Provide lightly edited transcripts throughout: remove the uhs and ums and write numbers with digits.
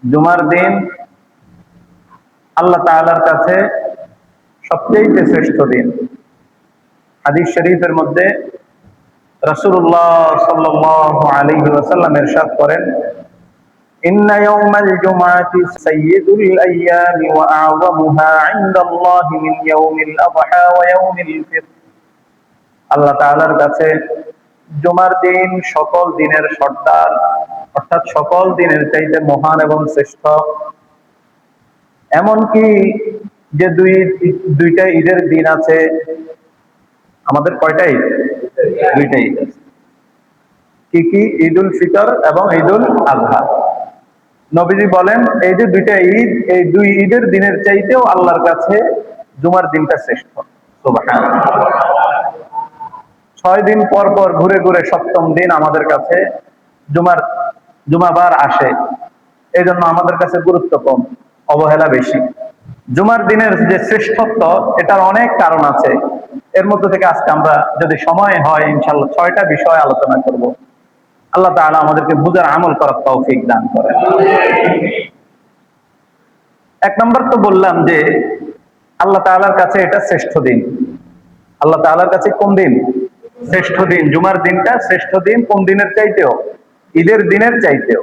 জুমার দিন আল্লাহ তাআলার কাছে সবচেয়ে শ্রেষ্ঠ দিন। হাদিস শরীফের মধ্যে রাসূলুল্লাহ সাল্লাল্লাহু আলাইহি ওয়াসাল্লাম ইরশাদ করেন, ইন্না ইয়াওমাল জুমআতি সাইয়্যিদুল আইয়ামি ওয়া আ'যামুহা ইনদাল্লাহি মিন ইয়াউমিল আযহা ওয়া ইয়াউমিল ফিত্র। আল্লাহ তাআলার কাছে জুমার দিন সকল দিনের সর্দার, অর্থাৎ সকল দিনের চাইতে মহান এবং শ্রেষ্ঠ। এমনকি যে দুইটা ঈদের দিন আছে, আমাদের কয়টা ঈদ? দুইটা ঈদ আছে। কি কি? ঈদুল ফিতর এবং ঈদুল আযহা। নবীজি বলেন এই যে দুইটা ঈদ, এই দুই ঈদের দিনের চাইতেও আল্লাহর কাছে জুমার দিনটা শ্রেষ্ঠ। সুবহানাল্লাহ। 6 দিন পর পর ঘুরে ঘুরে সপ্তম দিন আমাদের কাছে জুমাবার আসে, এই জন্য আমাদের কাছে গুরুত্ব কম, অবহেলা বেশি। জুমার দিনের যে শ্রেষ্ঠত্ব, এটার অনেক কারণ আছে। এর মধ্যে থেকে আজকে আমরা যদি সময় হয় ইনশাআল্লাহ 6টা বিষয় আলোচনা করব। আল্লাহ তাআলা আমাদেরকে বুঝার আমল করার তৌফিক দান করেন। এক নম্বর তো বললাম যে আল্লাহ তাআলার কাছে এটা শ্রেষ্ঠ দিন। আল্লাহ তাআলার কাছে কোন দিন? শ্রেষ্ঠ দিন। জুমার দিনটা শ্রেষ্ঠ দিন কোন দিনের চাইতেও? ঈদের দিনের চাইতেও।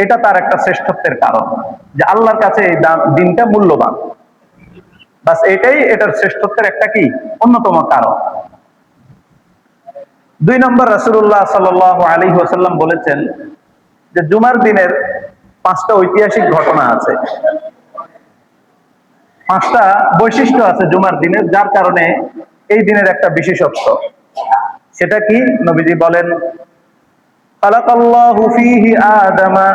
এটা তার একটা শ্রেষ্ঠত্বের কারণ যে আল্লাহর কাছে এই দিনটা মূল্যবান। বাস এটাই এটার শ্রেষ্ঠত্বের একটা কি অন্যতম কারণ। 2 নম্বর, রাসূলুল্লাহ সাল্লাল্লাহু আলাইহি ওয়াসাল্লাম বলেছেন যে জুমার দিনের 5টা ঐতিহাসিক ঘটনা আছে, 5টা বৈশিষ্ট্য আছে জুমার দিনের, যার কারণে এই দিনের একটা বিশেষত্ব। সেটা কি? নবীজি বলেন, খালাকাল্লাহু ফীহি আদামা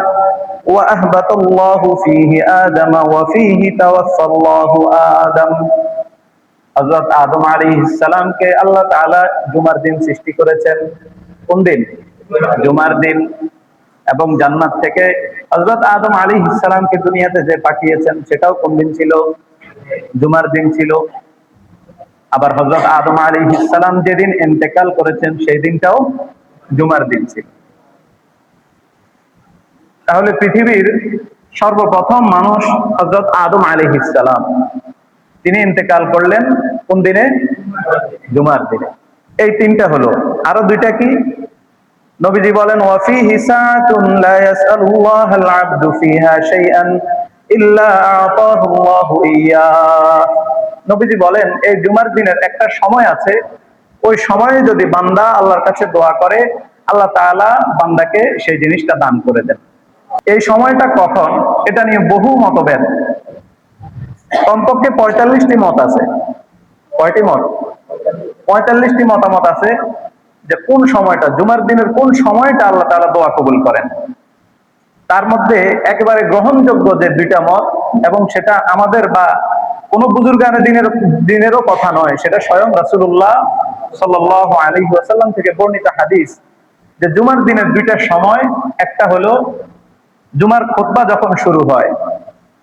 ওয়া আহবাতাল্লাহু ফীহি আদামা ওয়া ফীহি তাওয়াফাল্লাহু আদম। হযরত আদম আলাইহিস সালামকে আল্লাহ তাআলা জুমার দিন সৃষ্টি করেছেন। কোন দিন? জুমার দিন। এবং জান্নাত থেকে হযরত আদম আলাইহিস সালামকে দুনিয়াতে যে পাঠিয়েছেন সেটাও কোন দিন ছিল? জুমার দিন ছিল। আবার হযরত আদম আলাইহিস সালাম যেদিন ইন্তেকাল করেছেন সেই দিনটাও জুমার দিন ছিল। তাহলে পৃথিবীর সর্বপ্রথম মানুষ হযরত আদম আলাইহিস সালাম, তিনি ইন্তেকাল করলেন কোন দিনে? জুমার দিনে। এই 3টা হলো। আরো 2টা কি? নবীজি বলেন, ওয়া ফীহি সাআতুন লা ইয়াসআলুল্লাহাল আবদু ফীহা শাইআন ইল্লা আ'তাহুল্লাহু ইয়্যা। নবীজি বলেন এই জুমার দিনের একটা সময় আছে, ওই সময়ে যদি বান্দা আল্লাহর কাছে দোয়া করে আল্লাহ তাআলা বান্দাকে সেই জিনিসটা দান করে দেন। এই সময়টা কখন? এটা নিয়ে বহু মতভেদ, কমপক্ষে 45টি মত আছে। কয়টি মত? 45টি মতামত আছে যে কোন সময়টা, জুমার দিনের কোন সময়টা আল্লাহ তাআলা দোয়া কবুল করেন। তার মধ্যে একেবারে গ্রহণযোগ্য যে 2টা মত, এবং সেটা আমাদের বা কোন বুজুর্গানে দিনেরও কথা নয়, সেটা স্বয়ং রাসূলুল্লাহ সাল্লাল্লাহু আলাইহি ওয়াসাল্লাম থেকে বর্ণিত হাদিস, যে জুমার দিনের 2টা সময়, একটা হলো জুমার খুতবা যখন শুরু হয়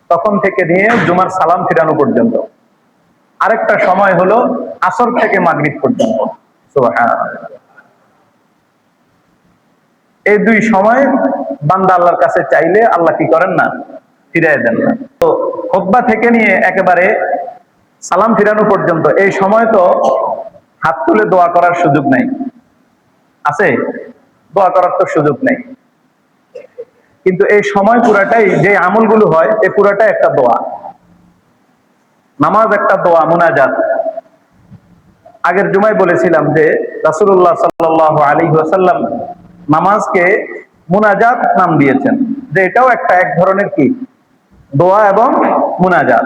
তখন থেকে নিয়ে জুমার সালাম ফিরানো পর্যন্ত, আরেকটা সময় হলো আসর থেকে মাগরিব পর্যন্ত। সুবহানাল্লাহ। এই 2 সময় বান্দা আল্লাহর কাছে চাইলে আল্লাহ কি করেন না? ফিরিয়ে দেন না। তো খুতবা থেকে নিয়ে একেবারে সালাম ফিরানো পর্যন্ত এই সময় তো হাত তুলে দোয়া করার সুযোগ নাই, আছে? দোয়া করার তো সুযোগ নেই। কিন্তু এই সময় পুরাটাই যে আমলগুলো হয়, এই পুরাটাই একটা দোয়া। নামাজ একটা দোয়া, মুনাজাত। আগের জুমায় বলেছিলাম যে রাসূলুল্লাহ সাল্লাল্লাহু আলাইহি ওয়াসাল্লাম নামাজকে মুনাজাত নাম দিয়েছেন, যে এটাও একটা এক ধরনের কি দোয়া এবং মুনাজাত।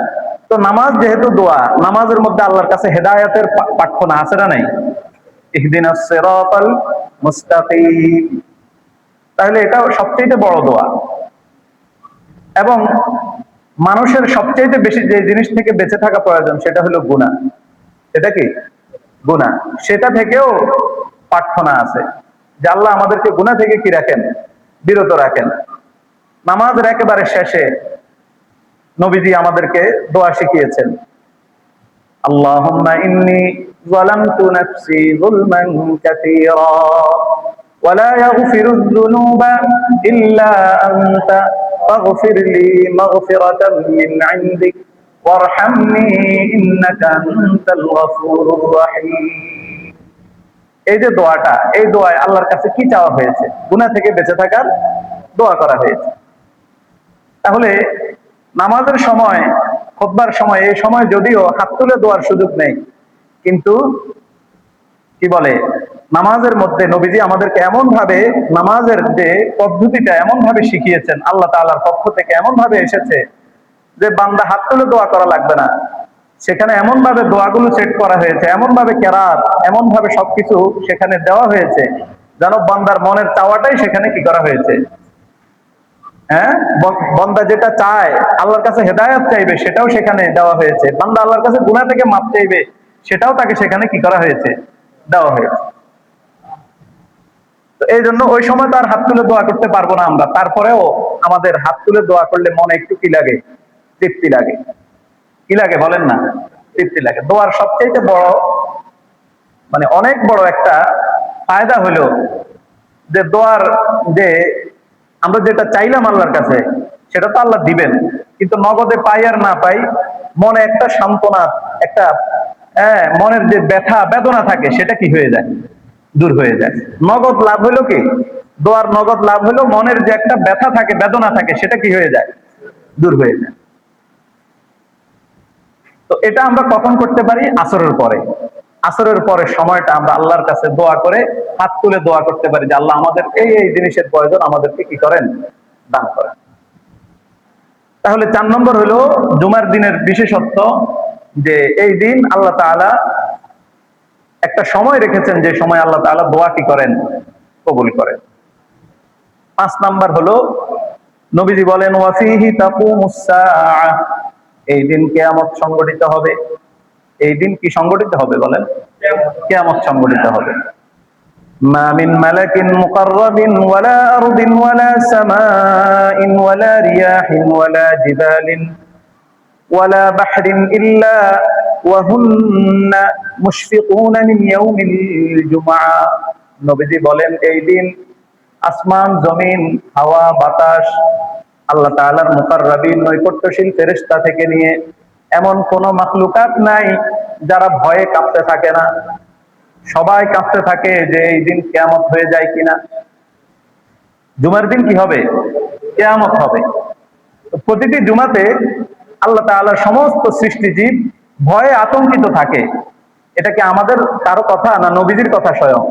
তো নামাজ যেহেতু দোয়া, নামাজের মধ্যে আল্লাহর কাছে হেদায়েতের প্রার্থনা আছে না নাই? ইহদিনাস সিরাতাল মুস্তাকিম। তাহলে এটা সবচেয়ে বড় দোয়া। এবং মানুষের সবচেয়ে বেশি যে জিনিস থেকে বেঁচে থাকা প্রয়োজন সেটা হলো গুনাহ। এটা কি? গুনাহ। সেটা থেকেও প্রার্থনা আছে যে আল্লাহ আমাদেরকে গুনাহ থেকে কি রাখেন? বিরত রাখেন। নামাজের একেবারে শেষে নবীজি আমাদেরকে দোয়া শিখিয়েছেন, আল্লাহুম্মা ইন্নী যালামতু নাফসি যুলমান কাসীরা ওয়ালা ইয়াগফিরুয যুনুবা ইল্লা আনতা ফাগফির লি মাগফিরাতাম মিন ইনদিক ওয়ারহামনি ইন্নাকা আনতাল গফুরুর রহিম। এই যে দোয়াটা, এই দোয়ায় আল্লাহর কাছে কি চাওয়া হয়েছে? গুনাহ থেকে বেঁচে থাকার দোয়া করা হয়েছে। তাহলে নামাজের সময়, খুতবার সময়, এই সময় যদিও হাত তুলে দোয়ার সুযোগ নেই, কিন্তু কি বলে, নামাজের মধ্যে নবীজি আমাদেরকে এমন ভাবে, নামাজের যে পদ্ধতিটা এমন ভাবে শিখিয়েছেন, আল্লাহ তাআলার পক্ষ থেকে এমন ভাবে এসেছে যে বান্দা হাত তুলে দোয়া করা লাগবে না। সেখানে এমন ভাবে দোয়াগুলো সেট করা হয়েছে, এমন ভাবে কেরাত, এমন ভাবে সবকিছু সেখানে দেওয়া হয়েছে যেন বান্দার মনের চাওয়াটাই সেখানে কি করা হয়েছে। হ্যাঁ, বান্দা যেটা চায়, আল্লাহর কাছে হেদায়েত চাইবে, সেটাও সেখানে দেওয়া হয়েছে। বান্দা আল্লাহর কাছে গুনাহ থেকে মাপ চাইবে, সেটাও তাকে সেখানে কি করা হয়েছে, দেওয়া হয়েছে। তো এই জন্য ওই সময় তো আর হাত তুলে দোয়া করতে পারবো না আমরা, তারপরেও আমাদের হাত তুলে দোয়া করলে মনে একটু কি লাগে, তৃপ্তি লাগে। কি লাগে বলেন না? তৃপ্তি লাগে। দোয়ার সবচেয়ে বড়, মানে অনেক বড় একটা ফায়দা হলো যে দোয়ার যে আমরা যেটা চাইলাম আল্লাহর কাছে, সেটা তো আল্লাহ দিবেন, কিন্তু নগদে পাই আর না পাই, মনে একটা সান্ত্বনা, একটা মনের যে ব্যথা বেদনা থাকে, সেটা কি হয়ে যায়, দূর হয়ে যায়। নগদ লাভ হলো কি, দোয়ার নগদ লাভ হলো মনের যে একটা ব্যথা থাকে, বেদনা থাকে, সেটা কি হয়ে যায়, দূর হয়ে যায়। তো এটা আমরা কখন করতে পারি? আসরের পরে। আসরের পরে সময়টা আমরা আল্লাহর কাছে দোয়া করে, হাত তুলে দোয়া করতে পারি যে আল্লাহ আমাদের এই এই জিনিসের প্রয়োজন, আমাদেরকে কি করেন, দান করেন। তাহলে 4 নম্বর হলো জুমার দিনের বিশেষত্ব, যে এই দিন আল্লাহ তাআলা একটা সময় রেখেছেন, যে সময় আল্লাহ তাআলা দোয়া কি করেন, কবুল করেন। 5 নাম্বার হলো নবীজি বলেন ওয়াফিহি তাকুমুস সাআ, এই দিন কিয়ামত সংঘটিত হবে। এই দিন কি সংঘটিত হবে বলেন? কিয়ামত সংঘটিত হবে। মা মিন মালাকিন মুকাররাবিন ওয়ালা আরদিন ওয়ালা সামাইন ওয়ালা রিয়াহিন ওয়ালা জিবালিন ওয়ালা বাহরিন ইল্লা ওয়া হুন্না মুশফিকুনা মিন ইয়াউমিল জুমআ। নবীজি বলেন এই দিন আসমান, জমিন, হাওয়া, বাতাস, আল্লাহ তাআলার মুকাররাবিন নৈকট্যশীল ফেরেশতা থেকে নিয়ে এমন কোন মাখলুকাত নাই যারা ভয়ে কাঁপতে থাকে না। সবাই কাঁপতে থাকে যে এই দিন কিয়ামত হয়ে যায় কিনা, জুমার দিন কি হবে, কিয়ামত হবে। প্রতিটি জুমাতে আল্লাহ তাআলার সমস্ত সৃষ্টিজীব ভয়ে আতঙ্কিত থাকে। এটা কি আমাদের কারো কথা না নবীজির কথা? স্বয়ং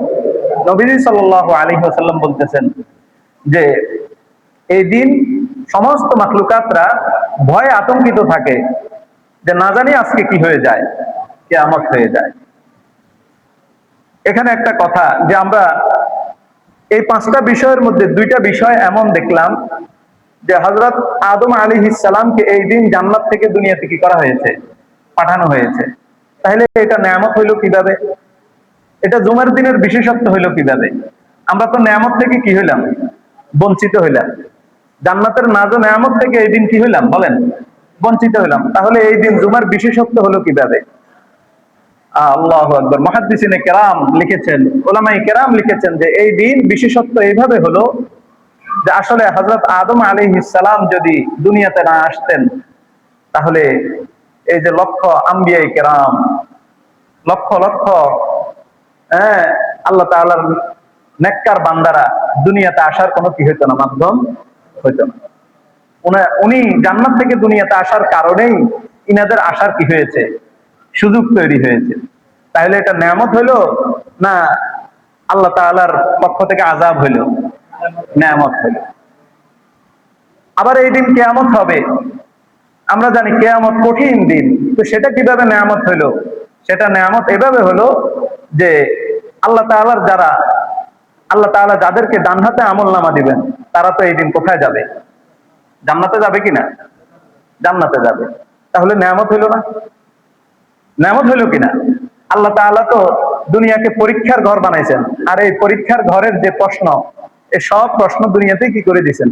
নবীজি সাল্লাল্লাহু আলাইহি ওয়াসাল্লাম বলতেছেন যে এই দিন সমস্ত মাখলুকাতরা ভয়ে আতঙ্কিত থাকে যে না জানি আজকে কি হয়ে যায়, কিয়ামত হয়ে যায়। এখানে একটা কথা, যে আমরা এই 5টা বিষয়ের মধ্যে 2টা বিষয় এমন দেখলাম যে হযরত আদম আলাইহিস সালামকে এই দিন জান্নাত থেকে দুনিয়াতে কি করা হয়েছে, পাঠানো হয়েছে। তাহলে এটা নেয়ামত হইলো কিভাবে? এটা জুমার দিনের বিশেষত্ব হইলো কিভাবে? আমরা তো নেয়ামত থেকে কি হইলাম, বঞ্চিত হইলাম। জান্নাতের নাজ ও নেয়ামত থেকে এই দিন কি হইলাম বলেন, বঞ্চিত হইলাম। তাহলে এই দিন জুমার বিশেষত্ব হলো কিভাবে? আল্লাহু আকবার। মুহাদ্দিসিনে কেরাম লিখেছেন, উলামায়ে কেরাম লিখেছেন যে এই দিন বিশেষত্ব এইভাবে হলো যে আসলে হযরত আদম আলাইহিস সালাম যদি দুনিয়াতে না আসতেন, তাহলে এই যে লক্ষ আম্বিয়ায়ে কেরাম, লক্ষ লক্ষ আল্লাহ তাআলার নেককার বান্দারা দুনিয়াতে আসার কোনো কি হইতো না, মাধ্যম হইতো না। উনি জান্নাত থেকে দুনিয়াতে আসার কারণেই ইনাদের আসার কি হয়েছে, সুযোগ তৈরি হয়েছে। তাহলে এটা নেয়ামত হইলো না আল্লাহ তাআলার পক্ষ থেকে আযাব হইলো? নেয়ামত হইলো। আবার এই দিন কিয়ামত হবে, আমরা জানি কিয়ামত কঠিন দিন, তো সেটা কিভাবে নেয়ামত হইলো? সেটা নেয়ামত এভাবে হলো যে আল্লাহ তাআলা যাদেরকে ডান হাতে আমলনামা দিবেন, তারা তো এই দিন কোথায় যাবে, জান্নাতে যাবে কিনা? জান্নাতে যাবে। তাহলে নেয়ামত হইলো না? নেয়ামত হইলো কিনা? আল্লাহ তাআলা তো দুনিয়াকে পরীক্ষার ঘর বানাইছেন, আর এই পরীক্ষার ঘরের যে প্রশ্ন, এই সব প্রশ্ন দুনিয়াতে কি করে দিয়েছেন,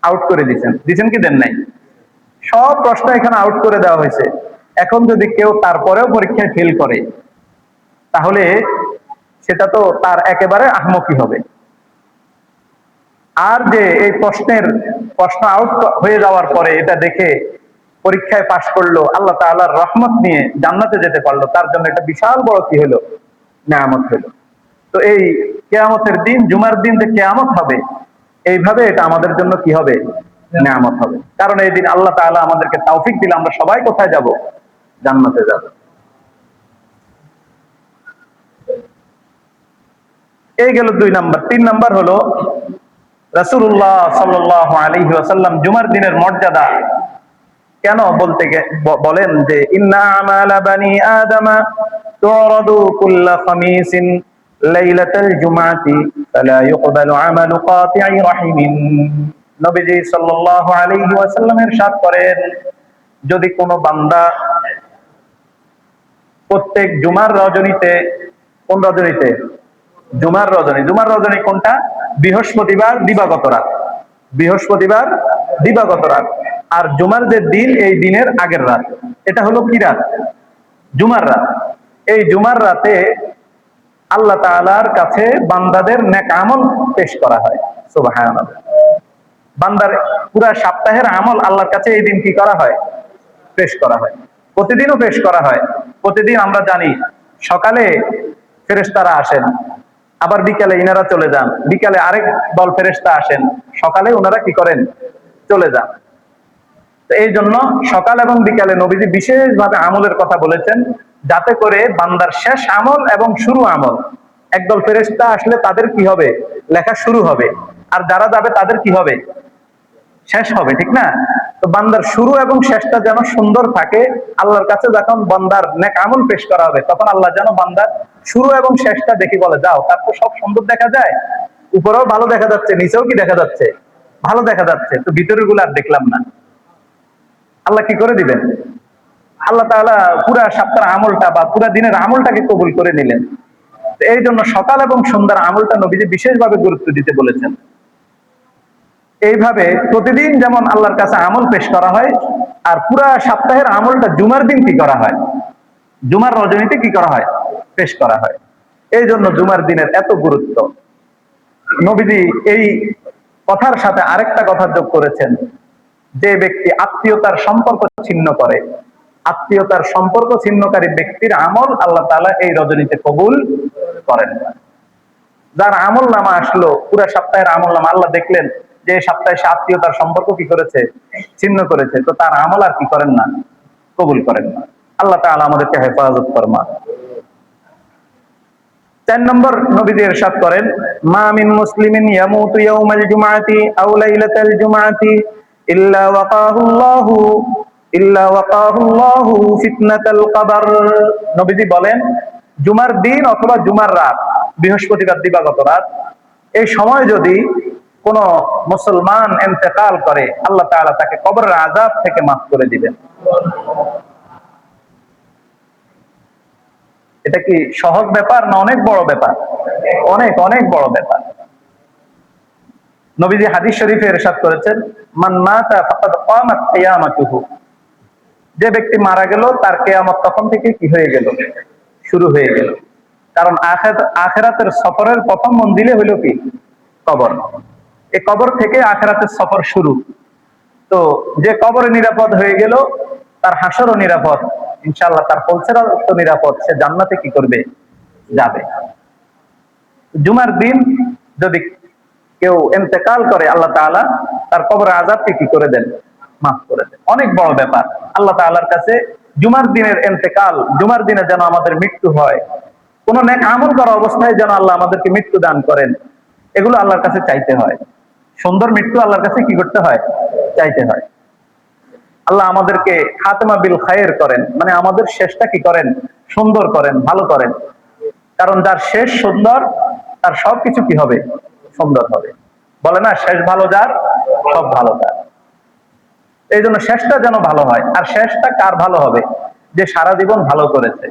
আউট করে দিয়েছেন। দিয়েছেন কি দেন নাই? সব প্রশ্ন এখানে আউট করে দেওয়া হয়েছে। এখন যদি কেউ তারপরেও পরীক্ষায় ফেল করে, তাহলে সেটা তো তার একেবারে আহমকি হবে। আর যে এই প্রশ্ন আউট হয়ে যাওয়ার পরে এটা দেখে পরীক্ষায় পাশ করলো, আল্লাহ তাআলার রহমত নিয়ে জান্নাতে যেতে পারলো, তার জন্য একটা বিশাল বড় কি হলো, নেয়ামত হলো। তো এই কিয়ামতের দিন, জুমার দিন যে কিয়ামত হবে, এইভাবে এটা আমাদের জন্য কি হবে, নেয়ামত হবে। কারণ এই দিন আল্লাহ তাআলা আমাদেরকে তৌফিক দিলে আমরা সবাই কোথায় যাব, জান্নাতে যাব। এই গেল 2 নাম্বার। 3 নাম্বার হলো রাসূলুল্লাহ সাল্লাল্লাহু আলাইহি ওয়াসাল্লাম জুমার দিনের মর্যাদা কেন বলেন যে ইন্না আমালা বানি আদামা তুরাদু কুল্লা খামিসিন লাইলাতাল জুমআতি ফালা ইউকবালু আমালু কাতি'i রাহিমিন। নবীজি সাল্লাল্লাহু আলাইহি ওয়াসাল্লাম ইরশাদ করেন, যদি কোনো বান্দা প্রত্যেক জুমার রজনীতে, কোন রজনীতে, জুমার রজনী, জুমার রজনী কোনটা, বৃহস্পতিবার দিবাগত রাত, বৃহস্পতিবার দিবাগত রাত। আর জুমার যে দিন, এই দিনের আগের রাত, এটা হলো কি রাত, জুমার রাত। এই জুমার রাতে আল্লাহ তাআলার কাছে বান্দাদের নেক আমল পেশ করা হয়। সুবহানাল্লাহ। বান্দার পুরা সপ্তাহের আমল আল্লাহর কাছে এই দিন কি করা হয়, পেশ করা হয়। প্রতিদিনও পেশ করা হয়। প্রতিদিন আমরা জানি সকালে ফেরেশতারা আসেন, আবার বিকালে ইনারা চলে যান, বিকালে আরেক দল ফেরেশতা আসেন, সকালে ওনারা কি করেন, চলে যান। তো এই জন্য সকাল এবং বিকালে নবীজি বিশেষভাবে আমলের কথা বলেছেন, যাতে করে বান্দার শেষ আমল এবং শুরু আমল, একদল ফেরেশতা আসলে তাদের কি হবে, লেখা শুরু হবে, আর যারা যাবে তাদের কি হবে, শেষ হবে, ঠিক না? তো বান্দার শুরু এবং শেষটা যেন সুন্দর থাকে। আল্লাহর কাছে যখন বান্দার নেক আমল পেশ করা হবে, তখন আল্লাহ যেন বান্দার শুরু এবং শেষটা দেখি বলে, যাও, তার তো সব সুন্দর দেখা যায়, উপরেও ভালো দেখা যাচ্ছে, নিচেও কি দেখা যাচ্ছে, ভালো দেখা যাচ্ছে, তো ভিতরের গুলো আর দেখলাম না। আল্লাহ কি করে দিবেন, আল্লাহ তাআলা পুরা সপ্তাহের আমলটা বা পুরা দিনের আমলটাকে কবুল করে নিলেন। এই জন্য সকাল এবং সন্ধ্যার আমলটা নবীজি বিশেষভাবে গুরুত্ব দিতে বলেছেন। এইভাবে প্রতিদিন যেমন আল্লাহর কাছে আমল পেশ করা হয়, আর পুরা সপ্তাহের আমলটা জুমার দিন কি করা হয়, জুমার রজনীতে কি করা হয়, পেশ করা হয়। এই জন্য জুমার দিনের এত গুরুত্ব। নবীজি এই কথার সাথে আরেকটা কথা যোগ করেছেন, যে ব্যক্তি আত্মীয়তার সম্পর্ক ছিন্ন করে, আত্মীয়তার সম্পর্ক ছিন্নকারী ব্যক্তির আমল আল্লাহ তাআলা এই রজনীতে কবুল করেন না। যার আমল নামা আসলো, পুরা সপ্তাহের আমল নামা, আল্লাহ দেখলেন যে সপ্তাহে সে আত্মীয়তার সম্পর্ক কি করেছে, ছিন্ন করেছে, তো তার আমল আর কি করেন না, কবুল করেন না। আল্লাহ তাআলা আমাদেরকে হেফাজত ফরমান। 4 নম্বর নবীজি ইরশাদ করেন, মা মিন মুসলিমিন ইয়ামুতু ইয়াউমাল জুমআতি আও লাইলাতাল জুমআতি ইল্লা ওয়াকাহুল্লাহু ফিতনাতাল কবর। নবীজি বলেন, জুমার দিন অথবা জুমার রাত, বৃহস্পতিবার দিবাগত রাত, এই সময় যদি কোন মুসলমান ইন্তেকাল করে, আল্লাহ তাআলা তাকে কবরের আযাব থেকে মাফ করে দিবেন। এটা কি সহজ ব্যাপার না অনেক বড় ব্যাপার? অনেক অনেক বড় ব্যাপার। নবীজি হাদিস শরীফে ইরশাদ করেছেন, মান মাতা ফাকাদ কামাত কিয়ামাতুহু। যে ব্যক্তি মারা গেল, তার কিয়ামত তখন থেকে কি হয়ে গেল, শুরু হয়ে গেল। কারণ আখিরাতের সফরের প্রথম মঞ্জিলে হলো কি, কবর। এই কবর থেকে আখিরাতের সফর শুরু। তো যে কবরে নিরাপদ হয়ে গেল, তার হাসরও নিরাপদ, ইনশাআল্লাহ তার পৌঁছার তো নিরাপদ, সে জান্নাতে কি করবে, যাবে। জুমার দিন যদি কেউ ইন্তেকাল করে, আল্লাহ তাআলা তার কবরের আযাবকে কি করে দেন, মাফ করে দেন। অনেক বড় ব্যাপার। আল্লাহ তাআলার কাছে জুমার দিনের ইন্তেকাল, জুমার দিনে যেন আমাদের মৃত্যু হয়, কোন নেক আমল করা অবস্থায় যেন আল্লাহ আমাদেরকে মৃত্যু দান করেন, এগুলো আল্লাহর কাছে চাইতে হয়। সুন্দর মৃত্যু আল্লাহর কাছে কি করতে হয়, চাইতে হয়। আল্লাহ আমাদেরকে খাতেমা বিল খায়ের করেন, মানে আমাদের শেষটা কি করেন, সুন্দর করেন, ভালো করেন। কারণ যার শেষ সুন্দর, তার সবকিছু কি হবে, সুন্দর হবে। বলে না, শেষ ভালো যার, সব ভালো তার। এই জন্য শেষটা যেন ভালো হয়। আর শেষটা কার ভালো হবে, যে সারা জীবন ভালো করেছে।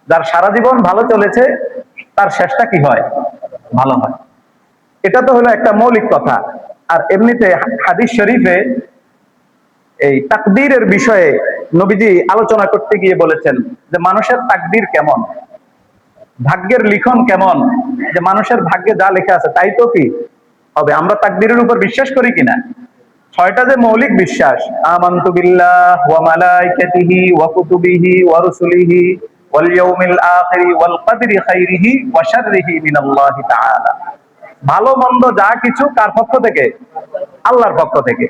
যার সারা জীবন ভালো চলেছে, তার শেষটা কি হয়, ভালো হয়। এটা তো হলো একটা মৌলিক কথা। আর এমনিতে হাদিস শরীফে এই তাকদীরের বিষয়ে নবীজি আলোচনা করতে গিয়ে বলেছেন যে মানুষের তাকদীর কেমন, ভাগ্যের লিখন কেমন, যে মানুষের ভাগ্যে যা লেখা আছে তাই তো কি হবে। আমরা তাকদীরের উপর বিশ্বাস করি কিনা? ছয়টা যে মৌলিক বিশ্বাস, আমানতু বিল্লাহ ওয়া মালাইকাতিহি ওয়া কুতুবিহি ওয়া রুসুলিহি ওয়াল ইয়াউমিল আখিরি ওয়াল কদরি খাইরিহি ওয়া শাররিহি মিনাল্লাহি তাআলা। ভালো মন্দ যা কিছু কার পক্ষ থেকে? আল্লাহর পক্ষ থেকে।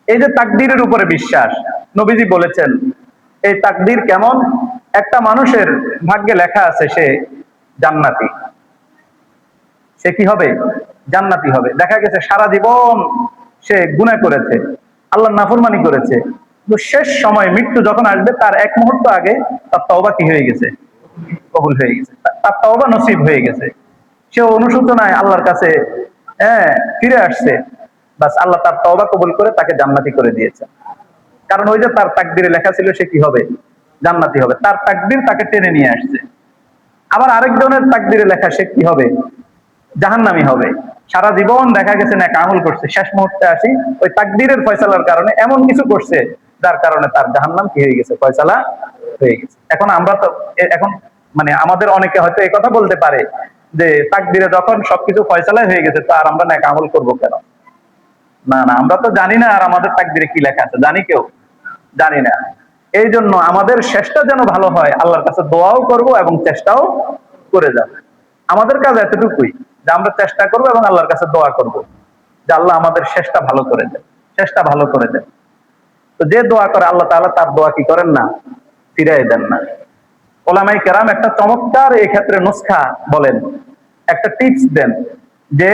এই যে তাকদীরের উপরে বিশ্বাস, নবীজি বলেছেন এই তাকদীর কেমন? একটা মানুষের ভাগ্যে লেখা আছে সে জান্নাতি, সে কি হবে? জান্নাতি হবে। দেখা গেছে সারা জীবন সে গুনাহ করেছে, আল্লাহর নাফরমানি করেছে, কিন্তু শেষ সময় মৃত্যু যখন আসবে তার এক মুহূর্ত আগে তার তওবা কি হয়ে গেছে? কবুল হয়ে গেছে, তার তওবা নসিব হয়ে গেছে। সে অনুশোচনায় আল্লাহর কাছে ফিরে আসছে, বাস আল্লাহ তার তওবা কবুল করে তাকে জান্নাতি করে দিয়েছে। কারণ ওই যে তার তাকদীরে লেখা ছিল সে কি হবে? জান্নাতি হবে। তার তাকদীর তাকে টেনে নিয়ে আসছে। আবার আরেকজনের তাকদীরে লেখা সে কি হবে? জাহান্নামী হবে। সারা জীবন দেখা গেছে নেক আমল করছে, শেষ মুহূর্তে আসি ওই তাকদীরের ফয়সালার কারণে এমন কিছু করছে যার কারণে তার জাহান্নাম কি হয়ে গেছে? ফয়সালা হয়ে গেছে। এখন আমরা তো এখন মানে আমাদের অনেকে হয়তো এই কথা বলতে পারে যে তাকদীরে যখন সবকিছু ফয়সালা হয়ে গেছে তো আর আমরা নেক আমল করবো কেন? না না, আমরা তো জানি না আর আমাদের তাকদীরে কি লেখা আছে, জানি কেউ? জানি না। এই জন্য আমাদের শেষটা যেন ভালো হয় আল্লাহর কাছে দোয়াও করব এবং চেষ্টাও করে যাব। আমাদের কাজ এতটুকুই যে আমরা চেষ্টা করব এবং আল্লাহর কাছে দোয়া করব যে আল্লাহ আমাদের শেষটা ভালো করে দেন, শেষটা ভালো করে দেন। তো যে দোয়া করে আল্লাহ তাআলা তার দোয়া কি করেন না? ফিরাই দেন না। ওলামায়ে কেরাম একটা চমৎকার এই ক্ষেত্রে নুসখা বলেন, একটা টিপস দেন যে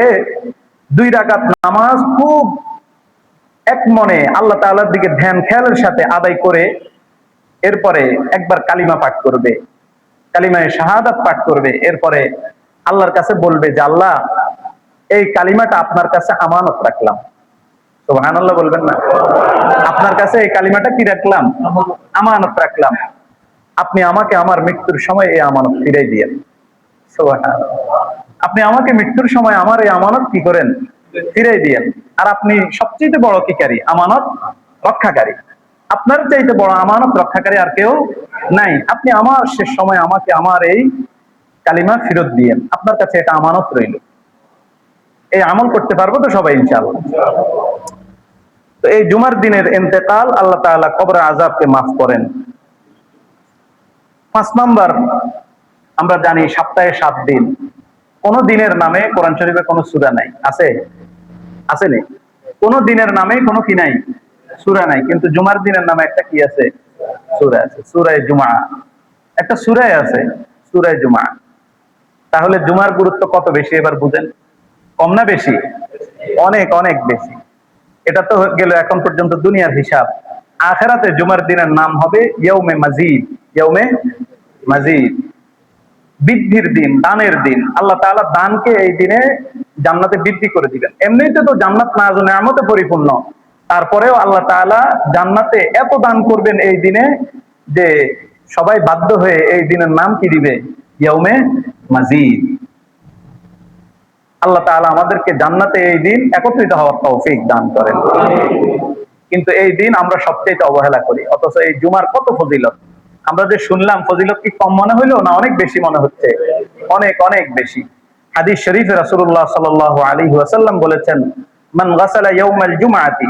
2 রাকাত নামাজ খুব এক মনে আল্লাহ তাআলার দিকে ধ্যান খেয়ালের সাথে আদায় করে এরপরে একবার কালিমা পাঠ করবে, কালিমায়ে শাহাদাত পাঠ করবে, এরপরে আল্লাহর কাছে বলবে যে আল্লাহ এই কালিমাটা আপনার কাছে আমানত রাখলাম। সুবহানাল্লাহ বলবেন না? আপনার কাছে এই কালিমাটা কি রাখলাম? আমানত রাখলাম। আপনি আমাকে আমার মৃত্যুর সময় এই আমানত ফিরাই দিয়েন। সুবহানাল্লাহ। আপনি আমাকে মৃত্যুর সময় আমার এই আমানত কি করেন? ফিরাই দিয়েন। আর আপনি সবচেয়ে বড় কিকারী, আমানত রক্ষাকারী। আপনার চাইতে বড় আমানত রক্ষাকারী আর কেউ নাই। আপনি আমার শেষ সময় আমাকে আমার এই কালিমা ফেরত দিয়েন, আপনার কাছে এটা আমানত রইল। এই আমল করতে পারবো তো সবাই ইনশাআল্লাহ? তো এই জুমার দিনের ইন্তেকাল আল্লাহ তাআলা কবরের আযাবকে মাফ করেন। 5 নাম্বার, আমরা জানি সপ্তাহে 7 দিন, কোন দিনের নামে কোরআন শরীফে কোন সূরা নাই, আছে? আছে নেই? কোন দিনের নামে কোন কি নাই? সূরা নাই। কিন্তু জুমার দিনের নামে একটা কি আছে? সূরা আছে, সূরা জুমআ। একটা সূরাই আছে, সূরা জুমআ। তাহলে জুমার গুরুত্ব কত বেশি এবার বুঝেন? কম না বেশি? অনেক অনেক বেশি। এটা তো গেল এখন পর্যন্ত দুনিয়ার হিসাব। আখিরাতে জুমার দিনের নাম হবে ইয়াউমে মাজিদ। ইয়াউমে মাজিদ, বৃদ্ধির দিন, দানের দিন। আল্লাহ তাআলা দানকে এই দিনে জান্নাতে বৃদ্ধি করে দিবেন। এমনিতে তো জান্নাত নাজ ও নেয়ামতে পরিপূর্ণ, তারপরেও আল্লাহ তাআলা জান্নাতে এত দান করবেন এই দিনে যে সবাই বাধ্য হয়ে এই দিনের নাম কি দিবে? ইয়াউমে মাজিদ। আল্লাহ তাআলা আমাদেরকে জান্নাতে এই দিন একত্রিত হওয়ার তৌফিক দান করেন। কিন্তু এই দিন আমরা সবচেয়ে অবহেলা করি, অথচ এই জুমার কত ফজিলত আমরা যে শুনলাম, ফজিলত কি কম মনে হইলো না অনেক বেশি মনে হচ্ছে? অনেক অনেক বেশি। হাদিস শরীফে রাসূলুল্লাহ সাল্লাল্লাহু আলাইহি ওয়াসাল্লাম বলেছেন, মান গাসালা ইয়াউমাল জুমআতি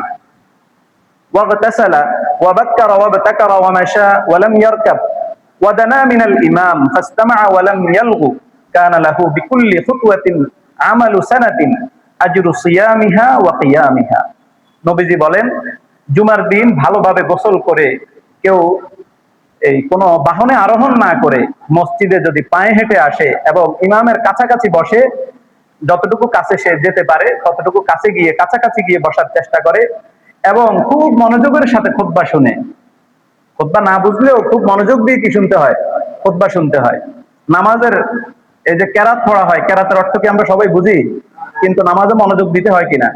ওয়াগতাসালা ওয়াবাক্কারা ওয়াবতাকারা ওয়ামাশা ওয়ালাম ইয়ারকাব ওয়াদানা মিনাল ইমাম ফাসতামা'a ওয়ালাম ইয়ালগু কানা লাহু বিকুল্লি খুতওয়াতিন আমালু সানাতিন আজরু সিয়ামিহা ওয়া কিয়ামিহা। নবীজি বলেন, জুমার দিন ভালোভাবে গোসল করে কেউ এই কোনো বাহনে আরোহণ না করে মসজিদে যদি পায়ে হেঁটে আসে এবং ইমামের কাছাকাছি বসে, যতটুকু কাছে সে যেতে পারে ততটুকু কাছে গিয়ে কাছাকাছি গিয়ে বসার চেষ্টা করে এবং খুব মনোযোগের সাথে খুতবা শুনে, খুতবা না বুঝলেও খুব মনোযোগ দিয়ে কি শুনতে হয়? খুতবা শুনতে হয়। নামাজের এই যে কেরাত পড়া হয়, কেরাতের অর্থ কি আমরা সবাই বুঝি? কিন্তু নামাজে মনোযোগ দিতে হয় কিনা?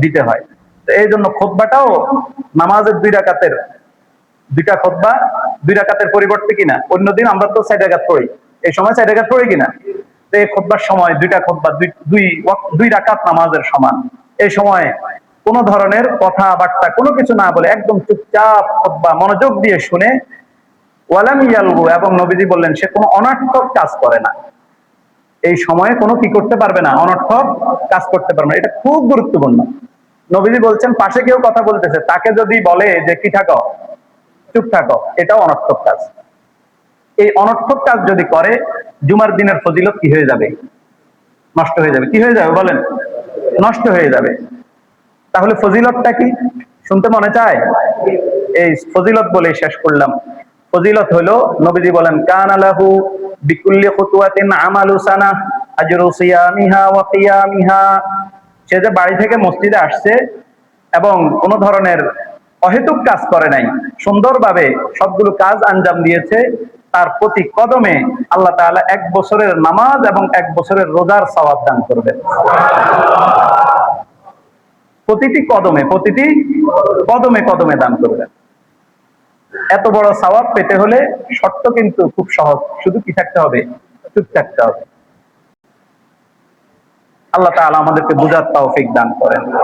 দিতে হয়। তো এই জন্য খুতবাটাও নামাজের 2 রাকাতের, 2টা খুতবা 2 রাকাতের পরিবর্তে কিনা অন্যদিন আমরা তো 4 রাকাত পড়ি, এই সময় 4 রাকাত পড়ি কিনা? তো এই খুতবার সময় 2টা খুতবা 2 রাকাত নামাজের সমান। এই সময় কোন ধরনের কথাবার্তা কোনো কিছু না বলে একদম চুপচাপ খুতবা মনোযোগ দিয়ে শুনে, ওয়ালাম ইয়ালগু, এবং নবীজি বললেন সে কোনো অনার্থক কাজ করে না। এই সময়ে কোনো কি করতে পারবে না, অনর্থক কাজ করতে পারবে না। এটা খুব গুরুত্বপূর্ণ। নবীজি বলছেন পাশে কেউ কথা বলতেছে, তাকে যদি বলে যে কি থাকো, চুপ থাকো, এটাও অনর্থক কাজ। এই অনর্থক কাজ যদি করে, জুমার দিনের ফজিলত কি হয়ে যাবে? নষ্ট হয়ে যাবে। কি হয়ে যাবে বলেন? নষ্ট হয়ে যাবে। তাহলে ফজিলতটা কি শুনতে মনে চায়? এই ফজিলত বলে শেষ করলাম। ফজিলত হলো, নবীজি বলেন কানা লাহু বিকুল্লি খুতুওয়াতিন আমালু সানাহ আজরু সিয়ামিহা ওয়া কিয়ামিহা। সে যে বাড়ি থেকে মসজিদে আসছে এবং কোন ধরনের অহেতুক কাজ করে নাই, সুন্দরভাবে সবগুলো কাজ আঞ্জাম দিয়েছে, তার প্রতি কদমে আল্লাহ তাআলা 1 বছরের নামাজ এবং 1 বছরের রোজার সওয়াব দান করবেন। প্রতিটি কদমে, প্রতিটি কদমে কদমে দান করবেন। এত বড় সওয়াব পেতে হলে শর্ত কিন্তু খুব সহজ, শুধু কি থাকতে হবে? চুপ থাকতে হবে। আল্লাহ তাআলা আমাদেরকে বুঝার তৌফিক দান করেন।